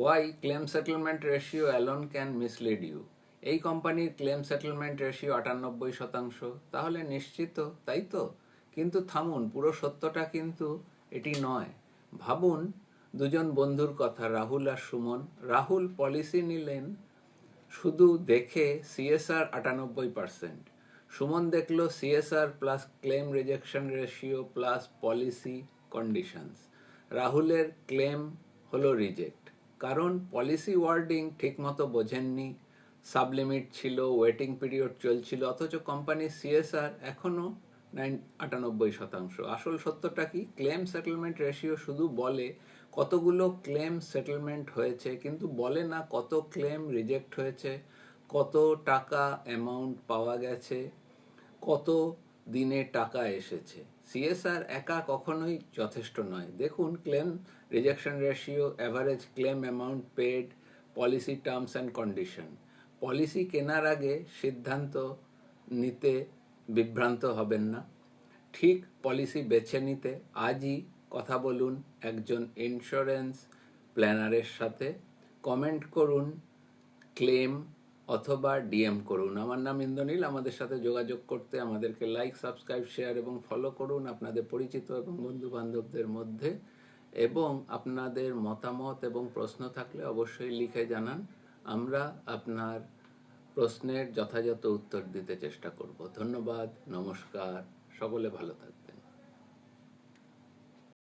Y claim settlement ratio alone can mislead you. এই কোম্পানির claim settlement ratio 98%, তাহলে নিশ্চিত, তাই তো? কিন্তু থামুন, পুরো সত্যটা কিন্তু এটি নয়। ভাবুন দুজন বন্ধুর কথা, রাহুল আর সুমন। রাহুল পলিসি নিলেন শুধু দেখে সিএসআর 98%, সুমন দেখলো CSR plus claim rejection ratio plus policy conditions. রাহুলের ক্লেম হলো রিজেক্ট, কারণ পলিসি ওয়ার্ডিং ঠিকমতো বোঝেননি, সাবলিমিট ছিল, ওয়েটিং পিরিয়ড চলছিল, অথচ কোম্পানির সিএসআর এখনও 98%। আসল সত্যটা কি? ক্লেম সেটেলমেন্ট রেশিও শুধু বলে কতগুলো ক্লেম সেটেলমেন্ট হয়েছে, কিন্তু বলে না কত ক্লেম রিজেক্ট হয়েছে, কত টাকা অ্যামাউন্ট পাওয়া গেছে, কত দিনে টাকা এসেছে। সিএসআর একা কখনোই যথেষ্ট নয়। দেখুন claim rejection ratio, average claim amount paid, policy terms and condition. Policy কেনার আগে সিদ্ধান্ত নিতে বিভ্রান্ত হবেন না। ঠিক পলিসি বেছে নিতে আজই কথা বলুন একজন ইন্স্যুরেন্স প্ল্যানারের সাথে। কমেন্ট করুন ক্লেম অথবা ডিএম করুন। আমার নাম ইন্দ্রনীল। আমাদের সাথে যোগাযোগ করতে আমাদেরকে লাইক, সাবস্ক্রাইব, শেয়ার এবং ফলো করুন আপনাদের পরিচিত এবং বন্ধু বান্ধবদের মধ্যে। এবং আপনাদের মতামত এবং প্রশ্ন থাকলে অবশ্যই লিখে জানান। আমরা আপনার প্রশ্নের যথাযথ উত্তর দিতে চেষ্টা করব। ধন্যবাদ, নমস্কার, সকলে ভালো থাকবেন।